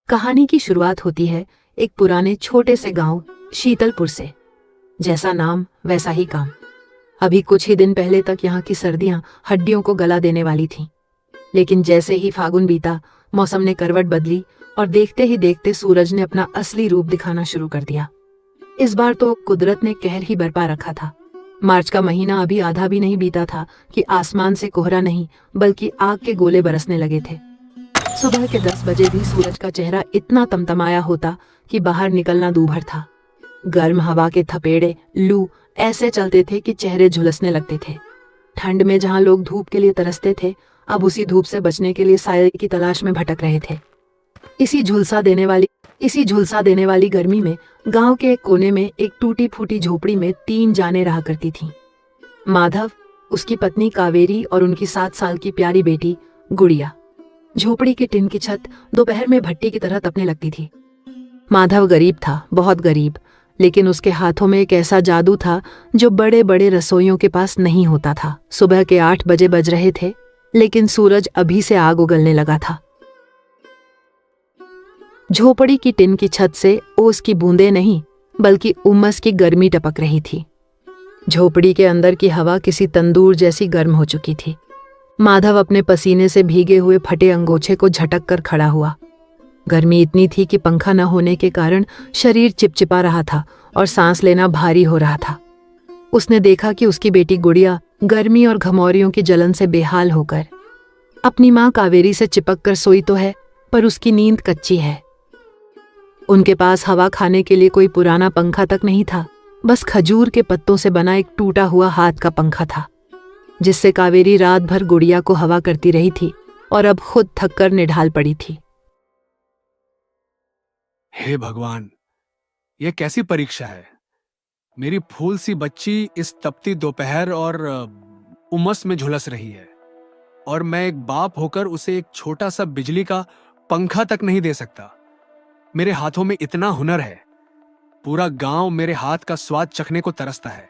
कहानी की शुरुआत होती है एक पुराने छोटे से गांव शीतलपुर से। जैसा नाम वैसा ही काम। अभी कुछ ही दिन पहले तक यहाँ की सर्दियां हड्डियों को गला देने वाली थीं। लेकिन जैसे ही फागुन बीता, मौसम ने करवट बदली और देखते ही देखते सूरज ने अपना असली रूप दिखाना शुरू कर दिया। इस बार तो कुदरत ने कहर ही बरपा रखा था। मार्च का महीना अभी आधा भी नहीं बीता था कि आसमान से कोहरा नहीं बल्कि आग के गोले बरसने लगे थे। सुबह के 10 बजे भी सूरज का चेहरा इतना तमतमाया होता कि बाहर निकलना दूभर था। गर्म हवा के थपेड़े लू ऐसे चलते थे कि चेहरे झुलसने लगते थे। ठंड में जहां लोग धूप के लिए तरसते थे, अब उसी धूप से बचने के लिए साये की तलाश में भटक रहे थे। इसी झुलसा देने वाली गर्मी में गांव के एक कोने में एक टूटी फूटी झोपड़ी में 3 जानें रहा करती थीं। माधव, उसकी पत्नी कावेरी और उनकी 7 साल की प्यारी बेटी गुड़िया। झोपड़ी की टिन की छत दोपहर में भट्टी की तरह तपने लगती थी। माधव गरीब था, बहुत गरीब, लेकिन उसके हाथों में एक ऐसा जादू था जो बड़े बड़े रसोइयों के पास नहीं होता था। सुबह के 8 बजे बज रहे थे, लेकिन सूरज अभी से आग उगलने लगा था। झोपड़ी की टिन की छत से ओस की बूंदें नहीं बल्कि उमस की गर्मी टपक रही थी। झोपड़ी के अंदर की हवा किसी तंदूर जैसी गर्म हो चुकी थी। माधव अपने पसीने से भीगे हुए फटे अंगोछे को झटक कर खड़ा हुआ। गर्मी इतनी थी कि पंखा न होने के कारण शरीर चिपचिपा रहा था और सांस लेना भारी हो रहा था। उसने देखा कि उसकी बेटी गुड़िया गर्मी और घमौरियों की जलन से बेहाल होकर अपनी माँ कावेरी से चिपक कर सोई तो है, पर उसकी नींद कच्ची है। उनके पास हवा खाने के लिए कोई पुराना पंखा तक नहीं था, बस खजूर के पत्तों से बना एक टूटा हुआ हाथ का पंखा था, जिससे कावेरी रात भर गुड़िया को हवा करती रही थी और अब खुद थककर निढाल पड़ी थी। हे भगवान, यह कैसी परीक्षा है। मेरी फूल सी बच्ची इस तपती दोपहर और उमस में झुलस रही है, और मैं एक बाप होकर उसे एक छोटा सा बिजली का पंखा तक नहीं दे सकता। मेरे हाथों में इतना हुनर है, पूरा गांव मेरे हाथ का स्वाद चखने को तरसता है,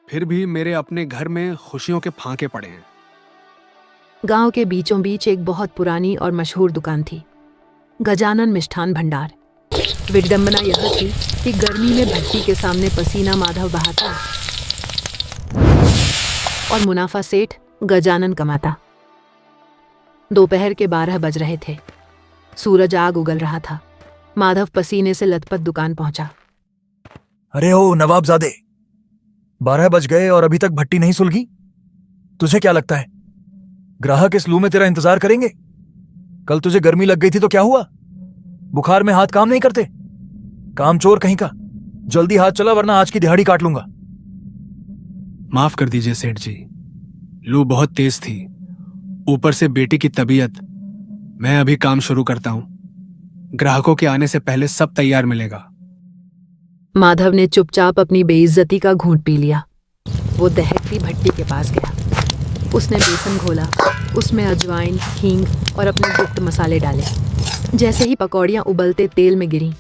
फिर भी मेरे अपने घर में खुशियों के फांके पड़े हैं। गांव के बीचों बीच एक बहुत पुरानी और मशहूर दुकान थी, गजानन मिष्ठान भंडार। विडंबना यह थी कि गर्मी में भट्टी के सामने पसीना माधव बहाता और मुनाफा सेठ गजानन कमाता। दोपहर के 12 बज रहे थे। सूरज आग उगल रहा था। माधव पसीने से लथपथ दुकान पहुंचा। अरे ओ नवाबजादे, 12 बज गए और अभी तक भट्टी नहीं सुलगी। तुझे क्या लगता है ग्राहक इस लू में तेरा इंतजार करेंगे? कल तुझे गर्मी लग गई थी तो क्या हुआ? बुखार में हाथ काम नहीं करते? काम चोर कहीं का। जल्दी हाथ चला वरना आज की दिहाड़ी काट लूंगा। माफ कर दीजिए सेठ जी, लू बहुत तेज थी, ऊपर से बेटी की तबीयत। मैं अभी काम शुरू करता हूं, ग्राहकों के आने से पहले सब तैयार मिलेगा। माधव ने चुपचाप अपनी बेइज्जती का घूंट पी लिया। वो दहकती भट्टी के पास गया। उसने बेसन घोला, उसमें अजवाइन, हींग और अपने गुप्त मसाले डाले। जैसे ही पकौड़ियाँ उबलते तेल में गिरीं,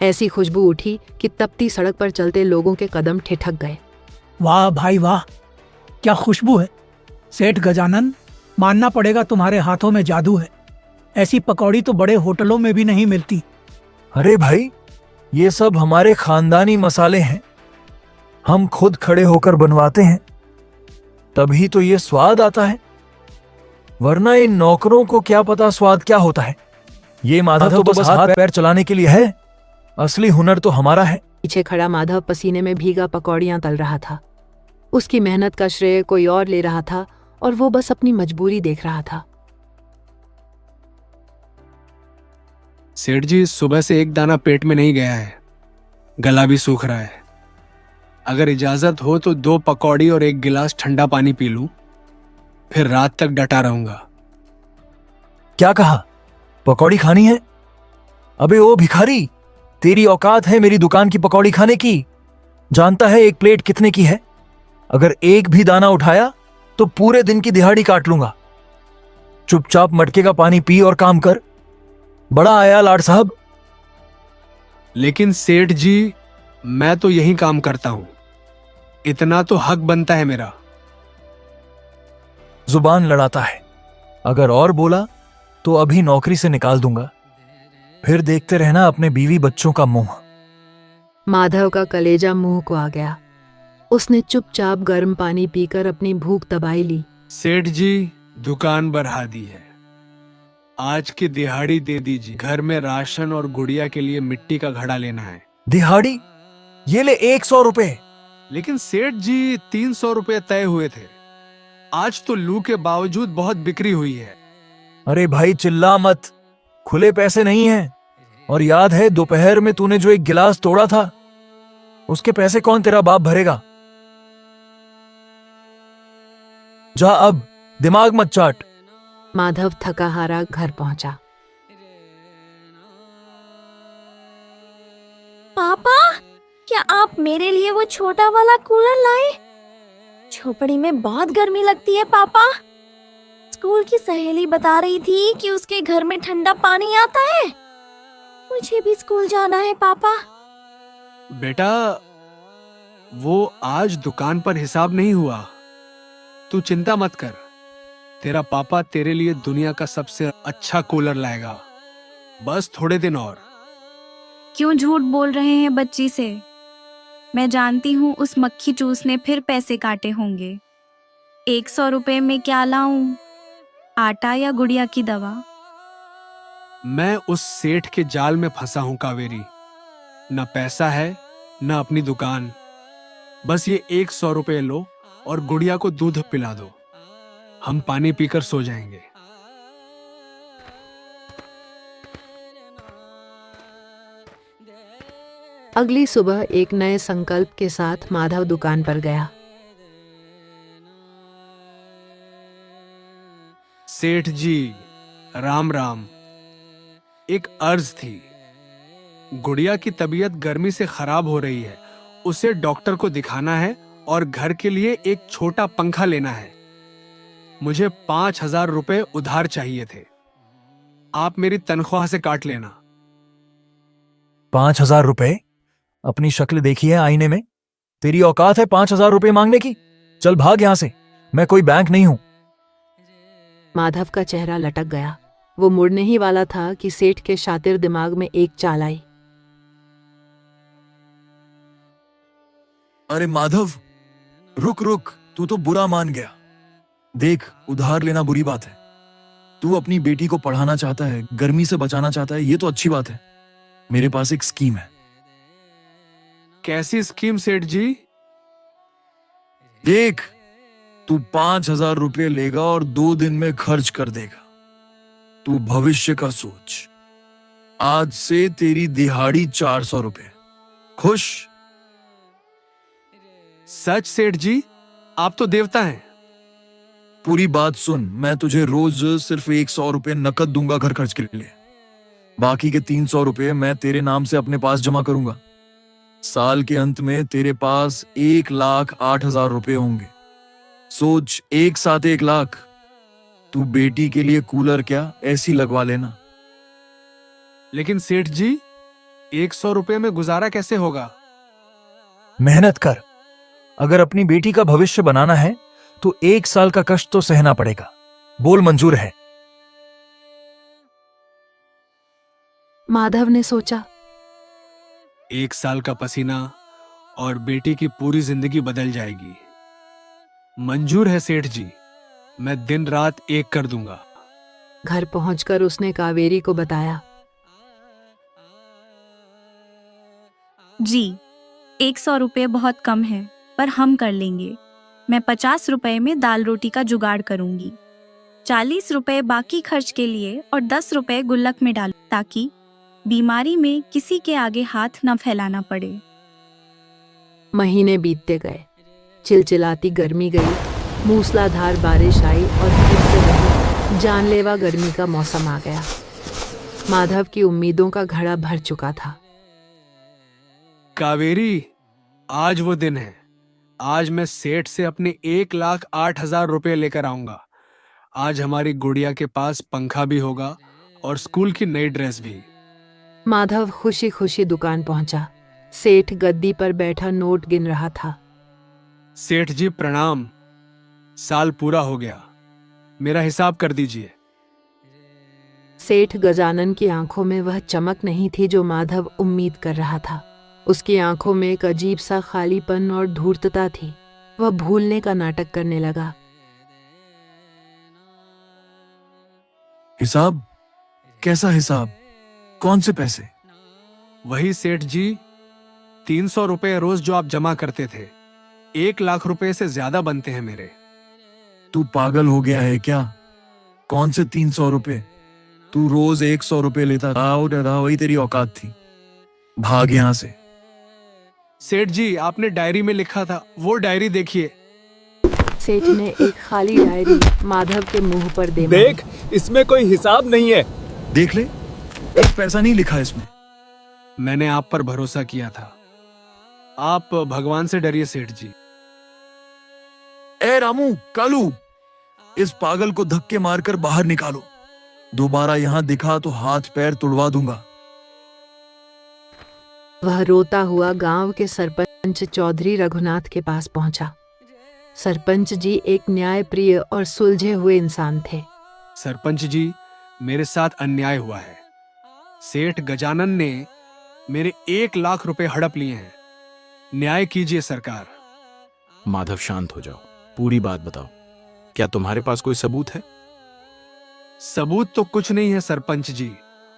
ऐसी खुशबू उठी कि तपती सड़क पर चलते लोगों के कदम ठिठक गए। वाह भाई वाह, क्या खुशबू है। सेठ गजानन, मानना पड़ेगा तुम्हारे हाथों में जादू है। ऐसी पकौड़ी तो बड़े होटलों में भी नहीं मिलती। अरे भाई, ये सब हमारे खानदानी मसाले हैं, हम खुद खड़े होकर बनवाते हैं, तभी तो ये स्वाद आता है, वरना इन नौकरों को क्या पता स्वाद क्या होता है। ये माधव तो बस हाथ पैर चलाने के लिए है, असली हुनर तो हमारा है। पीछे खड़ा माधव पसीने में भीगा पकौड़ियाँ तल रहा था। उसकी मेहनत का श्रेय कोई और ले रहा था और वो बस अपनी मजबूरी देख रहा था। सेठ जी, सुबह से एक दाना पेट में नहीं गया है, गला भी सूख रहा है। अगर इजाजत हो तो 2 पकौड़ी और 1 गिलास ठंडा पानी पी लूं, फिर रात तक डटा रहूंगा। क्या कहा? पकौड़ी खानी है? अबे ओ भिखारी, तेरी औकात है मेरी दुकान की पकौड़ी खाने की? जानता है एक प्लेट कितने की है? अगर एक भी दाना उठाया तो पूरे दिन की दिहाड़ी काट लूंगा। चुपचाप मटके का पानी पी और काम कर। बड़ा आया लाड साहब। लेकिन सेठ जी, मैं तो यही काम करता हूं, इतना तो हक बनता है मेरा। जुबान लड़ाता है, अगर और बोला तो अभी नौकरी से निकाल दूंगा। फिर देखते रहना अपने बीवी बच्चों का मुंह। माधव का कलेजा मुंह को आ गया। उसने चुपचाप गर्म पानी पीकर अपनी भूख दबाई ली। सेठ जी, दुकान बढ़ा दी है, आज की दिहाड़ी दे दीजिए। घर में राशन और गुड़िया के लिए मिट्टी का घड़ा लेना है। दिहाड़ी? ये ले 100 रुपए। लेकिन सेठ जी, 300 रुपए तय हुए थे। आज तो लू के बावजूद बहुत बिक्री हुई है। अरे भाई चिल्ला मत, खुले पैसे नहीं हैं। और याद है दोपहर में तूने जो एक गिलास तोड़ा था, उसके पैसे कौन तेरा बाप भरेगा? जा अब, दिमाग मत चाट। माधव थका हारा घर पहुंचा। पापा, क्या आप मेरे लिए वो छोटा वाला कूलर लाए? झोपड़ी में बहुत गर्मी लगती है पापा। स्कूल की सहेली बता रही थी कि उसके घर में ठंडा पानी आता है। मुझे भी स्कूल जाना है पापा। बेटा, वो आज दुकान पर हिसाब नहीं हुआ। तू चिंता मत कर, तेरा पापा तेरे लिए दुनिया का सबसे अच्छा कूलर लाएगा। बस थोड़े दिन और। क्यों झूठ बोल रहे हैं बच्ची से? मैं जानती हूँ उस मक्खी चूस ने फिर पैसे काटे होंगे। 100 रुपए में क्या लाऊं? आटा या गुड़िया की दवा? मैं उस सेठ के जाल में फंसा हूं कावेरी। न पैसा है, न अपनी दुकान। बस ये 100 रुपए लो और गुड़िया को दूध पिला दो। हम पानी पीकर सो जाएंगे। अगली सुबह एक नए संकल्प के साथ माधव दुकान पर गया। सेठ जी, राम राम। एक अर्ज थी। गुड़िया की तबीयत गर्मी से खराब हो रही है, उसे डॉक्टर को दिखाना है और घर के लिए एक छोटा पंखा लेना है। मुझे 5,000 रुपए उधार चाहिए थे। आप मेरी तनख्वाह से काट लेना। 5,000 रुपए? अपनी शक्ल देखी है आईने में? तेरी औकात है 5,000 रुपए मांगने की? चल भाग यहां से, मैं कोई बैंक नहीं हूं। माधव का चेहरा लटक गया। वो मुड़ने ही वाला था कि सेठ के शातिर दिमाग में एक चाल आई। अरे माधव, रुक रुक, तू तो बुरा मान गया। देख, उधार लेना बुरी बात है। तू अपनी बेटी को पढ़ाना चाहता है, गर्मी से बचाना चाहता है, ये तो अच्छी बात है। मेरे पास एक स्कीम है। कैसी स्कीम सेठ जी? देख, तू 5,000 रुपए लेगा और 2 दिन में खर्च कर देगा। तू भविष्य का सोच। आज से तेरी दिहाड़ी 400 रुपए। खुश? सच सेठ जी, आप तो देवता हैं। पूरी बात सुन, मैं तुझे रोज सिर्फ 100 रुपए नकद दूंगा घर खर्च के लिए। बाकी के 300 रुपए मैं तेरे नाम से अपने पास जमा करूंगा। साल के अंत में तेरे पास 1,08,000 रुपए होंगे। सोच, एक साथ 1 लाख। तू बेटी के लिए कूलर क्या ऐसी लगवा लेना। लेकिन सेठ जी, 100 रुपए में गुजारा कैसे होगा? मेहनत कर। अगर अपनी बेटी का भविष्य बनाना है तो 1 साल का कष्ट तो सहना पड़ेगा। बोल, मंजूर है? माधव ने सोचा। 1 साल का पसीना और बेटी की पूरी जिंदगी बदल जाएगी। मंजूर है सेठ जी, मैं दिन रात एक कर दूंगा। घर पहुंचकर उसने कावेरी को बताया। जी, 100 रुपए बहुत कम है, पर हम कर लेंगे। मैं 50 रुपए में दाल रोटी का जुगाड़ करूंगी। 40 रुपए बाकी खर्च के लिए और 10 रुपए गुल्लक में डालूं, ताकि बीमारी में किसी के आगे हाथ न फैलाना पड़े। महीने बीतते गए। चिलचिलाती गर्मी गई, मूसलाधार बारिश आई और फिर से वही जानलेवा गर्मी का मौसम आ गया। माधव की उम्मीदों का घड़ा भर चुका था। कावेरी, आज वो दिन है। आज मैं सेठ से अपने 1,08,000 रुपए लेकर आऊंगा। आज हमारी गुड़िया के पास पंखा भी होगा और स्कूल की नई ड्रेस भी। माधव खुशी खुशी दुकान पहुंचा। सेठ गद्दी पर बैठा नोट गिन रहा था। सेठ जी प्रणाम। साल पूरा हो गया, मेरा हिसाब कर दीजिए। सेठ गजानन की आंखों में वह चमक नहीं थी जो माधव उम्मीद कर रहा था। उसकी आंखों में एक अजीब सा खालीपन और धूर्तता थी। वह भूलने का नाटक करने लगा। हिसाब? कैसा हिसाब? कौन से पैसे? वही सेठ जी, 300 रुपए रोज जो आप जमा करते थे। 1 लाख रुपए से ज्यादा बनते हैं मेरे। तू पागल हो गया है क्या? कौन से 300 रुपए? तू रोज 100 रुपए लेता था। वही तेरी औकात थी। भाग यहां से। सेठ जी, आपने डायरी में लिखा था, वो डायरी देखिए। सेठ ने एक खाली डायरी माधव के मुंह पर दे मारी। देख, इसमें कोई हिसाब नहीं है। देख ले, एक पैसा नहीं लिखा इसमें। मैंने आप पर भरोसा किया था। आप भगवान से डरिए सेठ जी। ए रामू, कालू, इस पागल को धक्के मारकर बाहर निकालो। दोबारा यहां दिखा तो हाथ पैर तुड़वा दूंगा। वह रोता हुआ गांव के सरपंच चौधरी रघुनाथ के पास पहुंचा। सरपंच जी एक न्यायप्रिय और सुलझे हुए इंसान थे। सरपंच जी, मेरे साथ अन्याय हुआ है। सेठ गजानन ने मेरे 1 लाख रुपए हड़प लिए हैं। न्याय कीजिए सरकार। माधव, शांत हो जाओ। पूरी बात बताओ। क्या तुम्हारे पास कोई सबूत है? सबूत तो कुछ नहीं है सरपंच जी।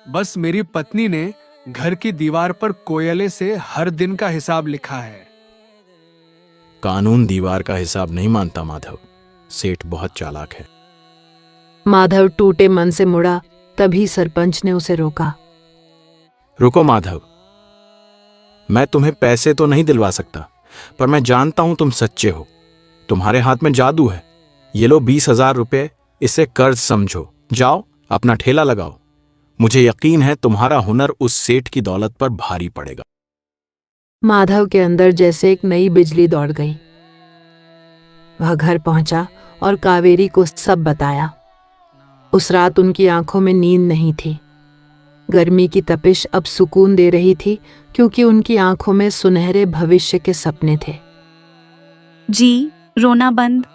बस मेरी पत्नी ने घर की दीवार पर कोयले से हर दिन का हिसाब लिखा है। कानून दीवार का हिसाब नहीं मानता माधव। सेठ बहुत चालाक है। माधव टूटे मन से मुड़ा, तभी सरपंच ने उसे रोका। रुको माधव, मैं तुम्हें पैसे तो नहीं दिलवा सकता, पर मैं जानता हूं तुम सच्चे हो। तुम्हारे हाथ में जादू है। ये लो 20,000 रुपए, इसे कर्ज समझो। जाओ अपना ठेला लगाओ। मुझे यकीन है तुम्हारा हुनर उस सेठ की दौलत पर भारी पड़ेगा। माधव के अंदर जैसे एक नई बिजली दौड़ गई। वह घर पहुंचा और कावेरी को सब बताया। उस रात उनकी आंखों में नींद नहीं थी। गर्मी की तपिश अब सुकून दे रही थी, क्योंकि उनकी आंखों में सुनहरे भविष्य के सपने थे। जी, रोना बंद।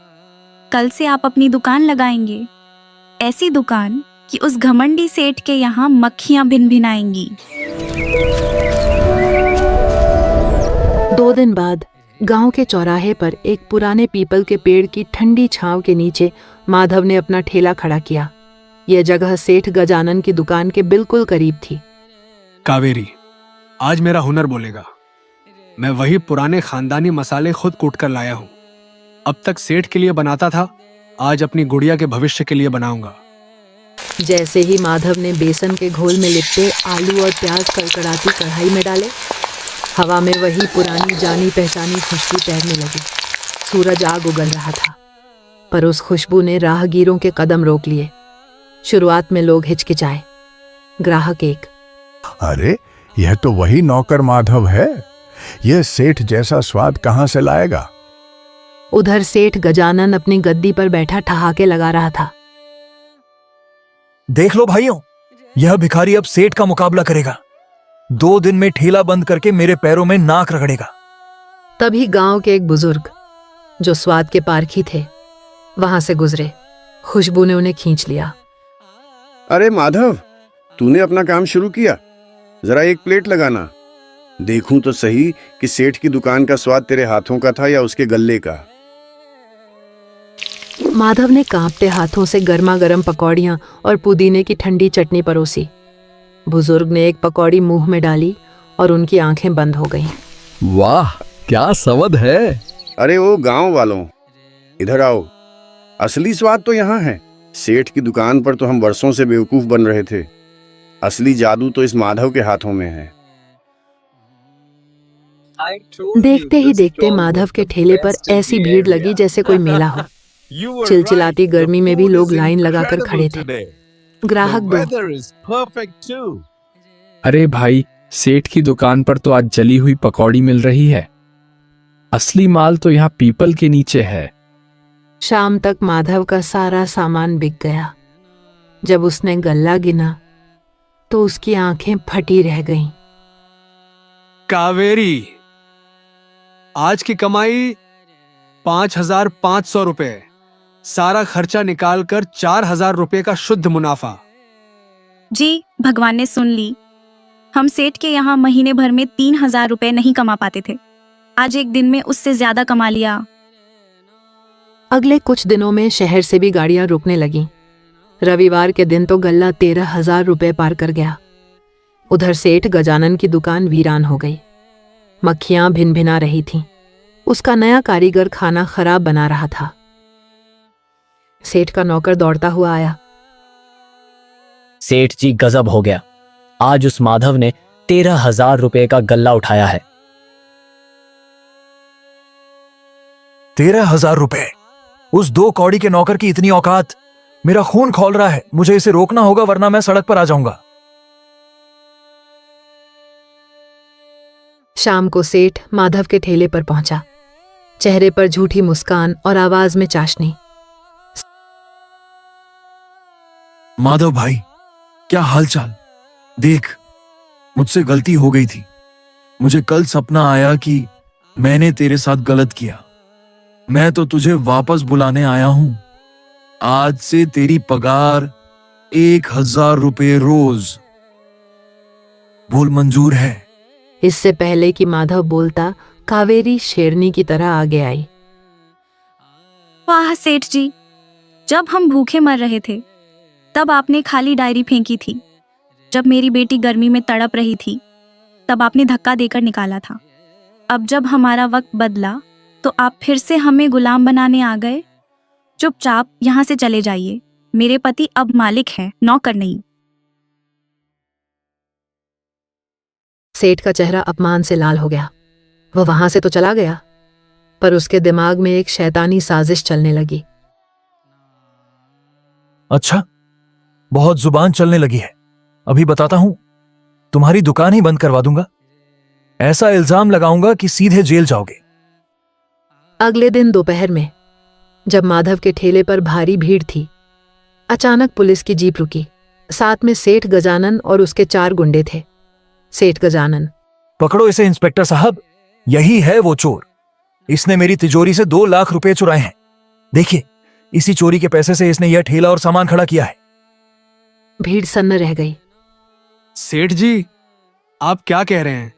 कल से आप अपनी दुकान लगाएंगे। ऐसी दुकान कि उस घमंडी सेठ के यहाँ मक्खियां भिन भिनाएंगी। 2 दिन बाद गांव के चौराहे पर एक पुराने पीपल के पेड़ की ठंडी छांव के नीचे माधव ने अपना ठेला खड़ा किया। यह जगह सेठ गजानन की दुकान के बिल्कुल करीब थी। कावेरी, आज मेरा हुनर बोलेगा। मैं वही पुराने खानदानी मसाले खुद कूट कर लाया हूं। अब तक सेठ के लिए बनाता था, आज अपनी गुड़िया के भविष्य के लिए बनाऊंगा। जैसे ही माधव ने बेसन के घोल में लिपटे आलू और प्याज कड़कड़ाती कढ़ाई में डाले, हवा में वही पुरानी जानी पहचानी खुशबू तैरने लगी। सूरज आग उगल रहा था, पर उस खुशबू ने राहगीरों के कदम रोक लिए। शुरुआत में लोग हिचकिचाए। ग्राहक एक, अरे यह तो वही नौकर माधव है। यह सेठ जैसा स्वाद कहां से लाएगा? उधर सेठ गजानन अपनी गद्दी पर बैठा ठहाके लगा रहा था। देख लो भाइयों, यह भिखारी अब सेठ का मुकाबला करेगा। 2 दिन में ठेला बंद करके मेरे पैरों में नाक रगड़ेगा। तभी गांव के एक बुजुर्ग, जो स्वाद के पारखी थे, वहां से गुजरे। खुशबू ने उन्हें खींच लिया। अरे माधव, तूने अपना काम शुरू किया। जरा एक प्लेट लगाना, देखूं तो सही कि सेठ की दुकान का स्वाद तेरे हाथों का था या उसके गल्ले का। माधव ने कांपते हाथों से गर्मा गर्म पकौड़ियां और पुदीने की ठंडी चटनी परोसी। बुजुर्ग ने एक पकौड़ी मुंह में डाली और उनकी आंखें बंद हो गईं। वाह, क्या स्वाद है। अरे ओ गांव वालों, इधर आओ। असली स्वाद तो यहाँ है। सेठ की दुकान पर तो हम वर्षों से बेवकूफ बन रहे थे। असली जादू तो इस माधव के हाथों में है। देखते ही देखते माधव के ठेले पर ऐसी भीड़ लगी जैसे कोई मेला हो। चिलचिलाती गर्मी में भी लोग लाइन लगाकर खड़े थे। ग्राहक दो, अरे भाई, सेठ की दुकान पर तो आज जली हुई पकौड़ी मिल रही है। असली माल तो यहाँ पीपल के नीचे है। शाम तक माधव का सारा सामान बिक गया। जब उसने गल्ला गिना तो उसकी आंखें फटी रह गईं। कावेरी, आज की कमाई 5,500 रुपए। सारा खर्चा निकालकर 4,000 रुपए का शुद्ध मुनाफा। जी, भगवान ने सुन ली। हम सेठ के यहाँ महीने भर में 3,000 रुपए नहीं कमा पाते थे। आज एक दिन में उससे ज्यादा कमा लिया। अगले कुछ दिनों में शहर से भी गाड़ियां रुकने लगीं। रविवार के दिन तो गल्ला 13,000 रुपए पार कर गया। उधर सेठ गजानन की दुकान वीरान हो गई। मक्खियां भिन भिना रही थीं। उसका नया कारीगर खाना खराब बना रहा था। सेठ का नौकर दौड़ता हुआ आया। सेठ जी, गजब हो गया। आज उस माधव ने 13,000 रुपए का गल्ला उठाया है। 13,000 रुपए? उस 2 कौड़ी के नौकर की इतनी औकात! मेरा खून खौल रहा है। मुझे इसे रोकना होगा वरना मैं सड़क पर आ जाऊंगा। शाम को सेठ माधव के ठेले पर पहुंचा। चेहरे पर झूठी मुस्कान और आवाज में चाशनी। माधव भाई, क्या हालचाल? देख, मुझसे गलती हो गई थी। मुझे कल सपना आया कि मैंने तेरे साथ गलत किया। मैं तो तुझे वापस बुलाने आया हूं। आज से तेरी पगार 1,000 रुपए रोज। बोल, मंजूर है? इससे पहले कि माधव बोलता, कावेरी शेरनी की तरह आगे आई। वाह सेठ जी, जब हम भूखे मर रहे थे तब आपने खाली डायरी फेंकी थी। जब मेरी बेटी गर्मी में तड़प रही थी तब आपने धक्का देकर निकाला था। अब जब हमारा वक्त बदला तो आप फिर से हमें गुलाम बनाने आ गए। चुपचाप यहाँ से चले जाइए। मेरे पति अब मालिक हैं, नौकर नहीं। सेठ का चेहरा अपमान से लाल हो गया। वह वहां से तो चला गया, पर उसके दिमाग में एक शैतानी साजिश चलने लगी। अच्छा, बहुत जुबान चलने लगी है। अभी बताता हूं, तुम्हारी दुकान ही बंद करवा दूंगा। ऐसा इल्जाम लगाऊंगा कि सीधे जेल जाओगे। अगले दिन दोपहर में जब माधव के ठेले पर भारी भीड़ थी, अचानक पुलिस की जीप रुकी। साथ में सेठ गजानन और उसके 4 गुंडे थे। सेठ गजानन: पकड़ो इसे इंस्पेक्टर साहब, यही है वो चोर। इसने मेरी तिजोरी से 2 लाख रुपए चुराए हैं। देखिए, इसी चोरी के पैसे से इसने यह ठेला और सामान खड़ा किया है। भीड़ सन्न रह गई। सेठ जी, आप क्या कह रहे हैं?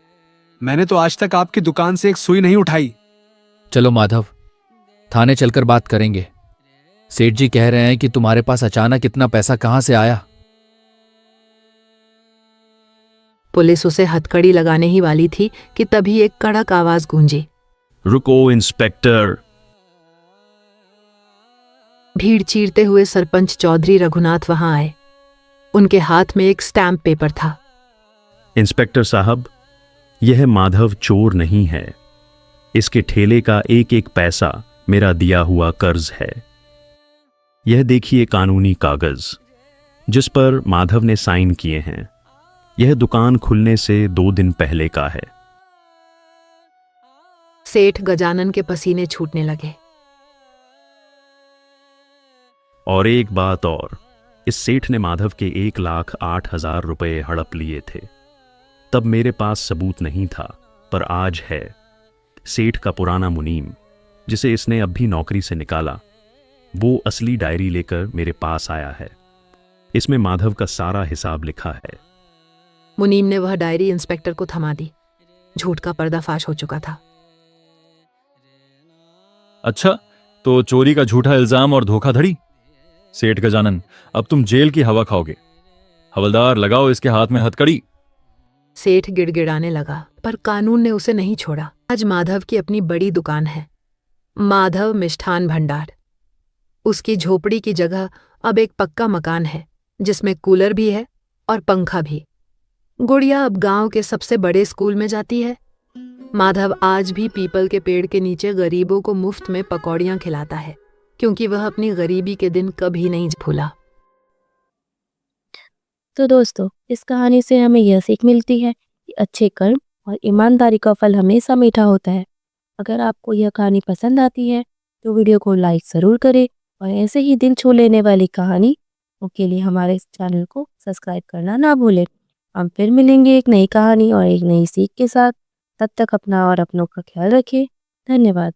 मैंने तो आज तक आपकी दुकान से एक सुई नहीं उठाई। चलो माधव, थाने चलकर बात करेंगे। सेठ जी कह रहे हैं कि तुम्हारे पास अचानक इतना पैसा कहां से आया। पुलिस उसे हथकड़ी लगाने ही वाली थी कि तभी एक कड़क आवाज गूंजी। रुको इंस्पेक्टर। भीड़ चीरते हुए सरपंच चौधरी रघुनाथ वहां आए। उनके हाथ में एक स्टैम्प पेपर था। इंस्पेक्टर साहब, यह माधव चोर नहीं है। इसके ठेले का एक एक पैसा मेरा दिया हुआ कर्ज है। यह देखिए कानूनी कागज जिस पर माधव ने साइन किए हैं। यह दुकान खुलने से 2 दिन पहले का है। सेठ गजानन के पसीने छूटने लगे। और एक बात और, इस सेठ ने माधव के 1,08,000 रुपए हड़प लिए थे। तब मेरे पास सबूत नहीं था, पर आज है। सेठ का पुराना मुनीम, जिसे इसने अब भी नौकरी से निकाला, वो असली डायरी लेकर मेरे पास आया है। इसमें माधव का सारा हिसाब लिखा है। मुनीम ने वह डायरी इंस्पेक्टर को थमा दी। झूठ का पर्दाफाश हो चुका था। अच्छा, तो चोरी का झूठा इल्जाम और धोखाधड़ी। सेठ गजानन, अब तुम जेल की हवा खाओगे। हवलदार, लगाओ इसके हाथ में हथकड़ी। सेठ गिड़गिड़ाने लगा, पर कानून ने उसे नहीं छोड़ा। आज माधव की अपनी बड़ी दुकान है, माधव मिष्ठान भंडार। उसकी झोपड़ी की जगह अब एक पक्का मकान है, जिसमें कूलर भी है और पंखा भी। गुड़िया अब गांव के सबसे बड़े स्कूल में जाती है। माधव आज भी पीपल के पेड़ के नीचे गरीबों को मुफ्त में पकौड़ियां खिलाता है, क्योंकि वह अपनी गरीबी के दिन कभी नहीं भूला। तो दोस्तों, इस कहानी से हमें यह सीख मिलती है कि अच्छे कर्म और ईमानदारी का फल हमेशा मीठा होता है। अगर आपको यह कहानी पसंद आती है तो वीडियो को लाइक ज़रूर करें और ऐसे ही दिल छू लेने वाली कहानी के लिए हमारे इस चैनल को सब्सक्राइब करना ना भूलें। हम फिर मिलेंगे एक नई कहानी और एक नई सीख के साथ। तब तक अपना और अपनों का ख्याल रखें। धन्यवाद।